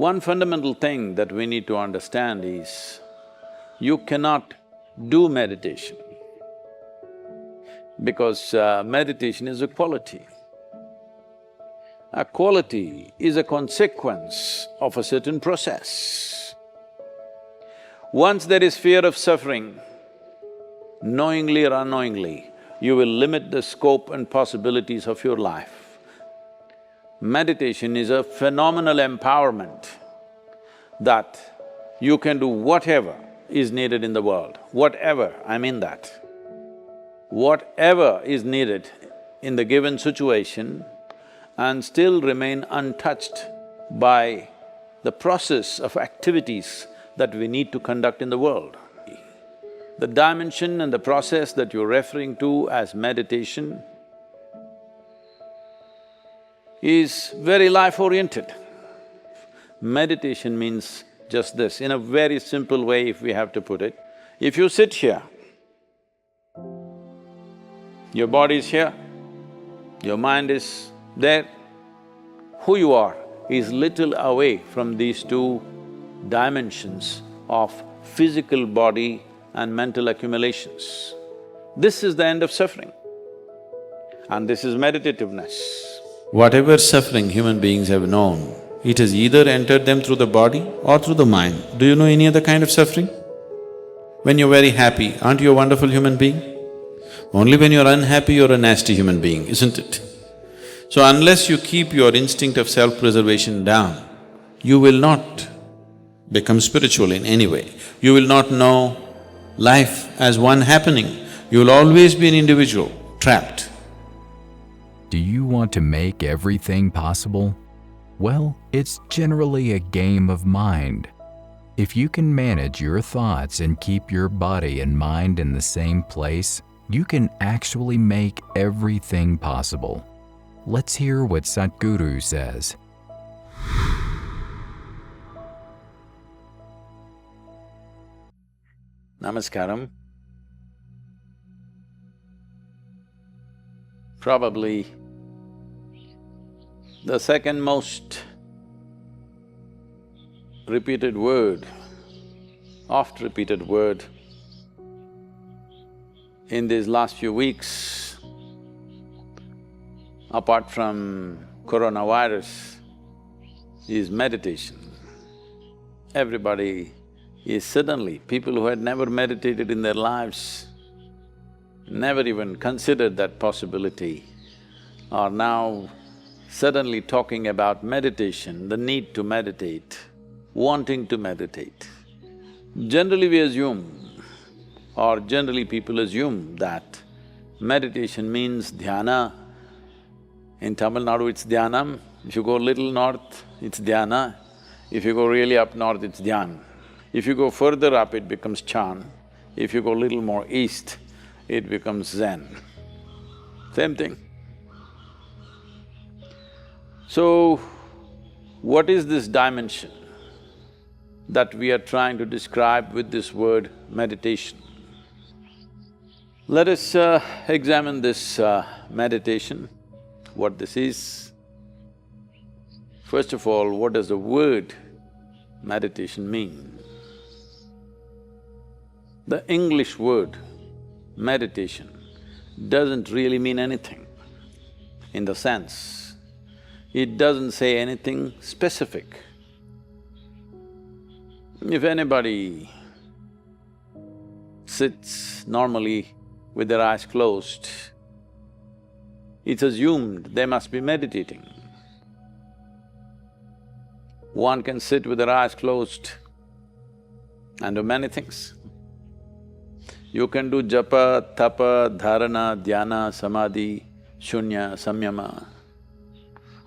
One fundamental thing that we need to understand is, you cannot do meditation because meditation is a quality. A quality is a consequence of a certain process. Once there is fear of suffering, knowingly or unknowingly, you will limit the scope and possibilities of your life. Meditation is a phenomenal empowerment that you can do whatever is needed in the world, whatever, I mean that. Whatever is needed in the given situation and still remain untouched by the process of activities that we need to conduct in the world. The dimension and the process that you're referring to as meditation is very life-oriented. Meditation means just this, in a very simple way if we have to put it. If you sit here, your body is here, your mind is there, who you are is little away from these two dimensions of physical body and mental accumulations. This is the end of suffering, and this is meditativeness. Whatever suffering human beings have known, it has either entered them through the body or through the mind. Do you know any other kind of suffering? When you're very happy, aren't you a wonderful human being? Only when you're unhappy, you're a nasty human being, isn't it? So unless you keep your instinct of self-preservation down, you will not become spiritual in any way. You will not know life as one happening. You will always be an individual, trapped. Do you want to make everything possible? Well, it's generally a game of mind. If you can manage your thoughts and keep your body and mind in the same place, you can actually make everything possible. Let's hear what Sadhguru says. Namaskaram. Probably the second most repeated word, oft-repeated word in these last few weeks, apart from coronavirus, is meditation. Everybody is suddenly, people who had never meditated in their lives, never even considered that possibility, are now suddenly talking about meditation, the need to meditate, wanting to meditate. Generally we assume, or generally people assume that meditation means dhyana. In Tamil Nadu it's dhyanam, if you go little north, it's dhyana, if you go really up north, it's dhyan. If you go further up, it becomes chan. If you go little more east, it becomes zen. Same thing. So, what is this dimension that we are trying to describe with this word meditation? Let us examine this meditation, what this is. First of all, what does the word meditation mean? The English word meditation doesn't really mean anything, in the sense, it doesn't say anything specific. If anybody sits normally with their eyes closed, it's assumed they must be meditating. One can sit with their eyes closed and do many things. You can do japa, tapa, dharana, dhyana, samadhi, shunya, samyama.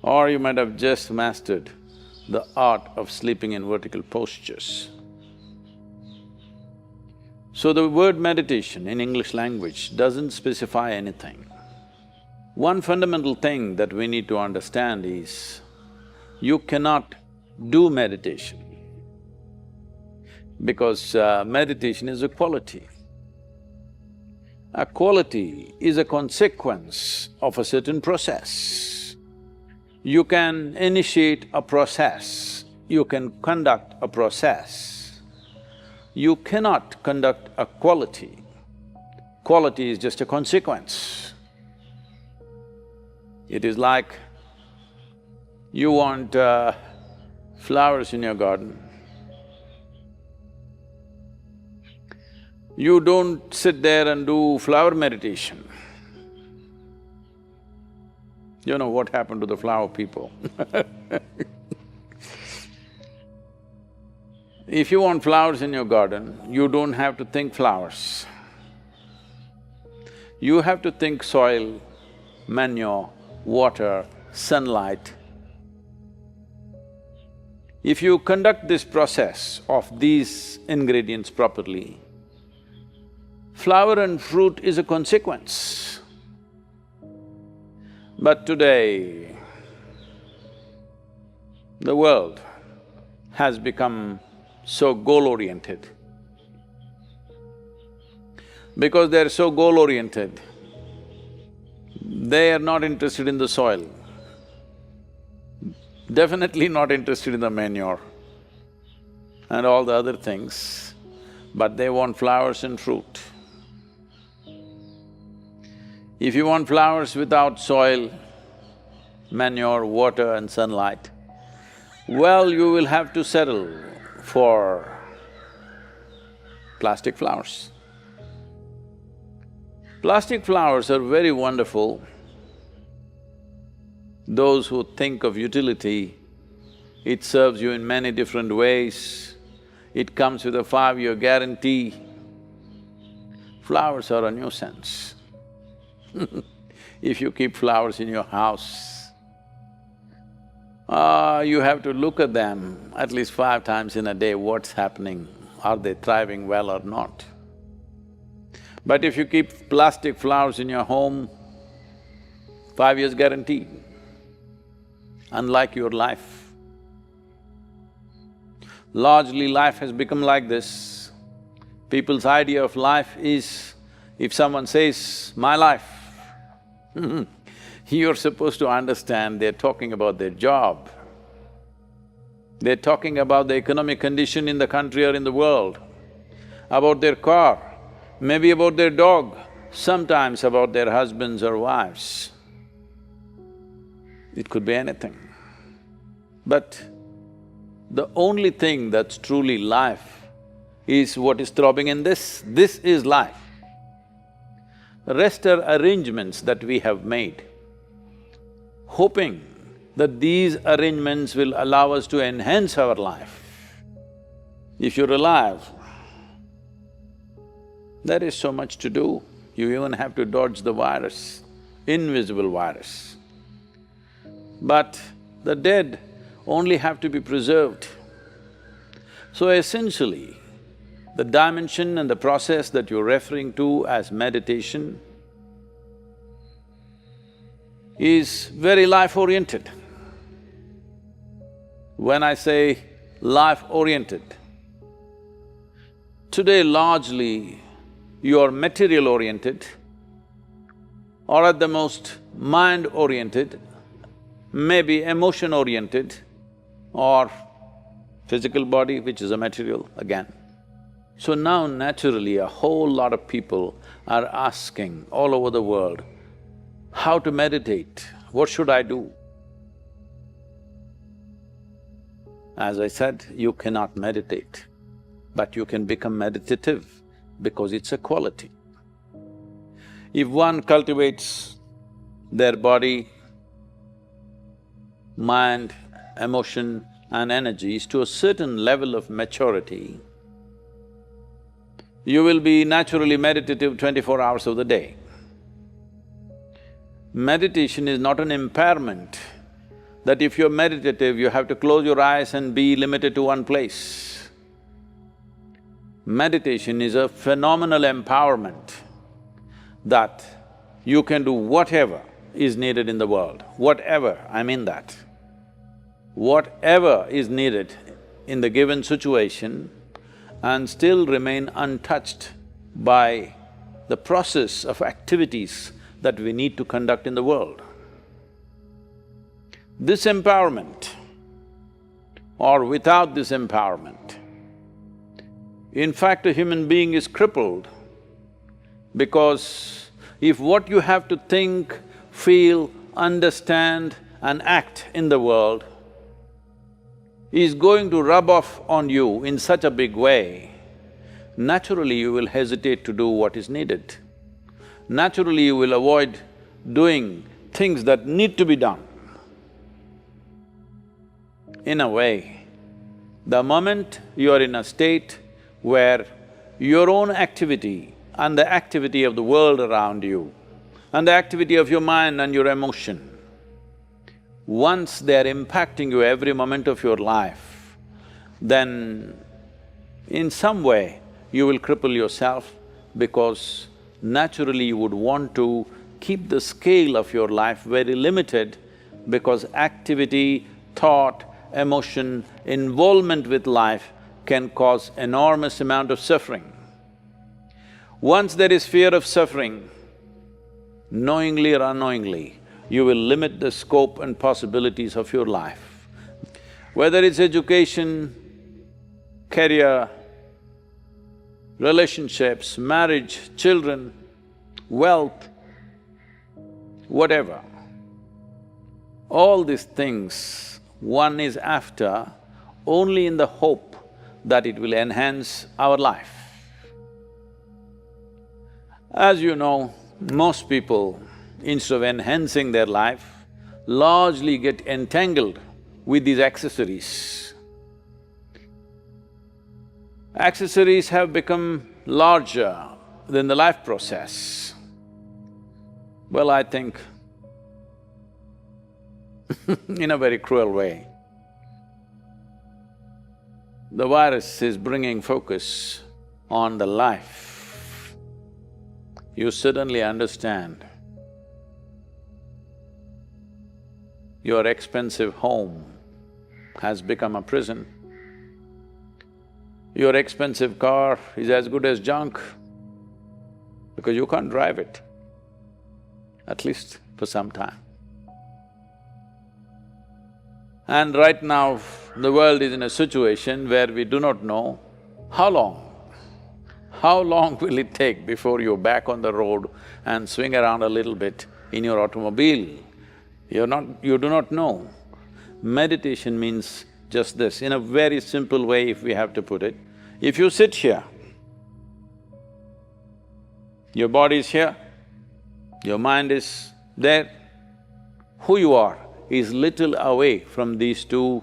Or you might have just mastered the art of sleeping in vertical postures. So the word meditation in English language doesn't specify anything. One fundamental thing that we need to understand is, you cannot do meditation because meditation is a quality. A quality is a consequence of a certain process. You can initiate a process you can conduct a process. You cannot conduct a quality. Quality is just a consequence. It is like you want flowers in your garden. You don't sit there and do flower meditation. You know what happened to the flower people If you want flowers in your garden, you don't have to think flowers. You have to think soil, manure, water, sunlight. If you conduct this process of these ingredients properly, flower and fruit is a consequence. But today, the world has become so goal-oriented. Because they're so goal-oriented, they are not interested in the soil, definitely not interested in the manure and all the other things, but they want flowers and fruit. If you want flowers without soil, manure, water and sunlight, well, you will have to settle for plastic flowers. Plastic flowers are very wonderful. Those who think of utility, it serves you in many different ways. It comes with a 5-year guarantee. Flowers are a nuisance. If you keep flowers in your house, you have to look at them at least 5 times in a day, what's happening, are they thriving well or not. But if you keep plastic flowers in your home, 5 years guarantee, unlike your life. Largely life has become like this. People's idea of life is, if someone says, "my life," you're supposed to understand they're talking about their job. They're talking about the economic condition in the country or in the world, about their car, maybe about their dog, sometimes about their husbands or wives. It could be anything. But the only thing that's truly life is what is throbbing in this. This is life. The rest are arrangements that we have made, hoping that these arrangements will allow us to enhance our life. If you're alive, there is so much to do. You even have to dodge the virus, invisible virus. But the dead only have to be preserved. So essentially, the dimension and the process that you're referring to as meditation is very life-oriented. When I say life-oriented, today largely you're material-oriented or at the most mind-oriented, maybe emotion-oriented or physical body, which is a material again. So now naturally a whole lot of people are asking all over the world, how to meditate, what should I do? As I said, you cannot meditate, but you can become meditative because it's a quality. If one cultivates their body, mind, emotion and energies to a certain level of maturity, you will be naturally meditative 24 hours of the day. Meditation is not an impairment, that if you're meditative, you have to close your eyes and be limited to one place. Meditation is a phenomenal empowerment that you can do whatever is needed in the world, whatever, I mean that. Whatever is needed in the given situation and still remain untouched by the process of activities that we need to conduct in the world. This empowerment or without this empowerment. In fact, a human being is crippled because if what you have to think, feel, understand and act in the world is going to rub off on you in such a big way, naturally you will hesitate to do what is needed. Naturally you will avoid doing things that need to be done. In a way, the moment you are in a state where your own activity and the activity of the world around you and the activity of your mind and your emotion, once they're impacting you every moment of your life, then in some way you will cripple yourself because naturally you would want to keep the scale of your life very limited because activity, thought, emotion, involvement with life can cause enormous amount of suffering. Once there is fear of suffering, knowingly or unknowingly, you will limit the scope and possibilities of your life. Whether it's education, career, relationships, marriage, children, wealth, whatever. All these things one is after only in the hope that it will enhance our life. As you know, most people, instead of enhancing their life, largely get entangled with these accessories. Accessories have become larger than the life process. Well, I think in a very cruel way. The virus is bringing focus on the life. You suddenly understand your expensive home has become a prison. Your expensive car is as good as junk because you can't drive it, at least for some time. And right now, the world is in a situation where we do not know how long will it take before you're back on the road and swing around a little bit in your automobile. You do not know. Meditation means just this, in a very simple way if we have to put it. If you sit here, your body is here, your mind is there, who you are is little away from these two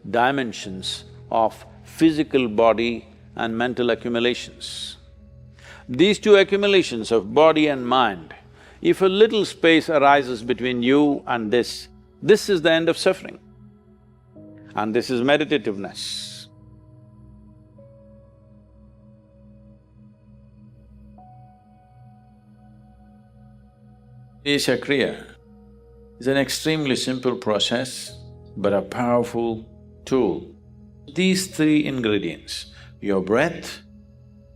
dimensions of physical body and mental accumulations. These two accumulations of body and mind, if a little space arises between you and this is the end of suffering. And this is meditativeness. Isha Kriya is an extremely simple process, but a powerful tool. These three ingredients, your breath,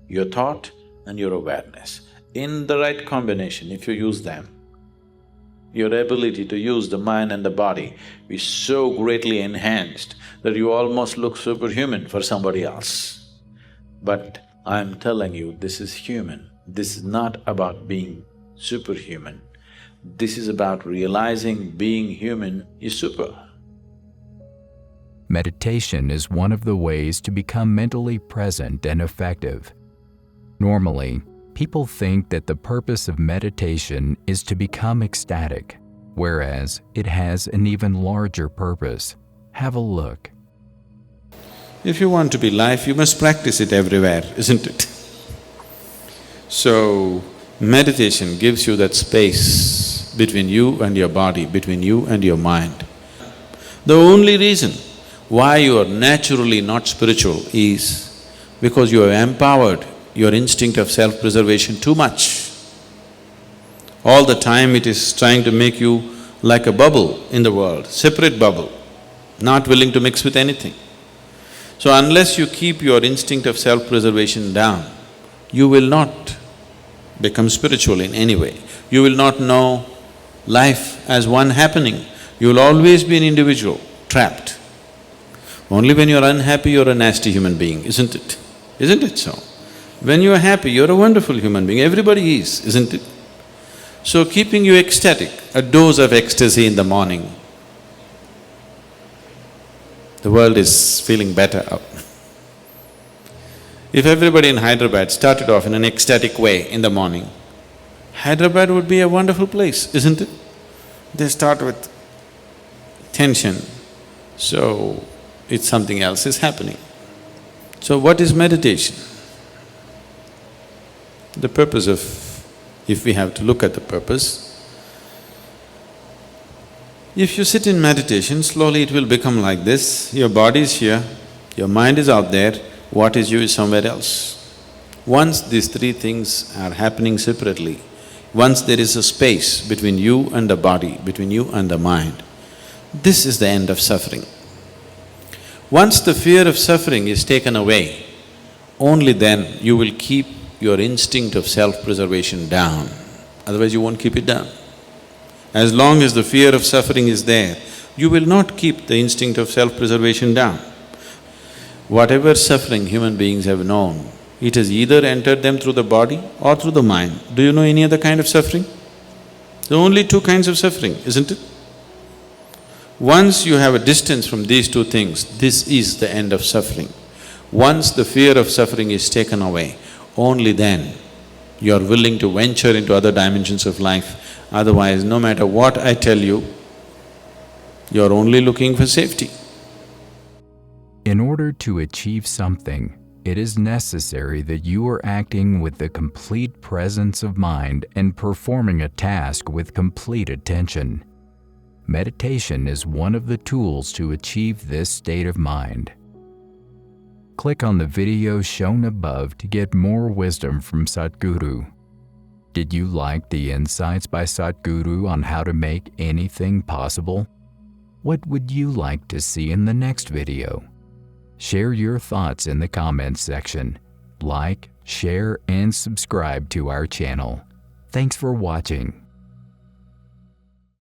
your thought and your awareness, in the right combination, if you use them, your ability to use the mind and the body is so greatly enhanced that you almost look superhuman for somebody else. But I'm telling you, this is human. This is not about being superhuman. This is about realizing being human is super. Meditation is one of the ways to become mentally present and effective. Normally, people think that the purpose of meditation is to become ecstatic, whereas it has an even larger purpose. Have a look. If you want to be life, you must practice it everywhere, isn't it? So, meditation gives you that space between you and your body, between you and your mind. The only reason why you are naturally not spiritual is because you have empowered your instinct of self-preservation too much. All the time it is trying to make you like a bubble in the world, separate bubble, not willing to mix with anything. So unless you keep your instinct of self-preservation down, you will not become spiritual in any way. You will not know life as one happening. You will always be an individual, trapped. Only when you're unhappy, you're a nasty human being, isn't it? Isn't it so? When you're happy, you're a wonderful human being, everybody is, isn't it? So keeping you ecstatic, a dose of ecstasy in the morning, the world is feeling better up. If everybody in Hyderabad started off in an ecstatic way in the morning, Hyderabad would be a wonderful place, isn't it? They start with tension, so it's something else is happening. So what is meditation? The purpose of… if we have to look at the purpose, if you sit in meditation, slowly it will become like this, your body is here, your mind is out there, what is you is somewhere else. Once these three things are happening separately, once there is a space between you and the body, between you and the mind, this is the end of suffering. Once the fear of suffering is taken away, only then you will keep your instinct of self-preservation down, otherwise you won't keep it down. As long as the fear of suffering is there, you will not keep the instinct of self-preservation down. Whatever suffering human beings have known, it has either entered them through the body or through the mind. Do you know any other kind of suffering? There are only two kinds of suffering, isn't it? Once you have a distance from these two things, this is the end of suffering. Once the fear of suffering is taken away, only then you are willing to venture into other dimensions of life. Otherwise, no matter what I tell you, you're only looking for safety. In order to achieve something, it is necessary that you are acting with the complete presence of mind and performing a task with complete attention. Meditation is one of the tools to achieve this state of mind. Click on the video shown above to get more wisdom from Sadhguru. Did you like the insights by Sadhguru on how to make anything possible? What would you like to see in the next video? Share your thoughts in the comments section. Like, share, and subscribe to our channel. Thanks for watching.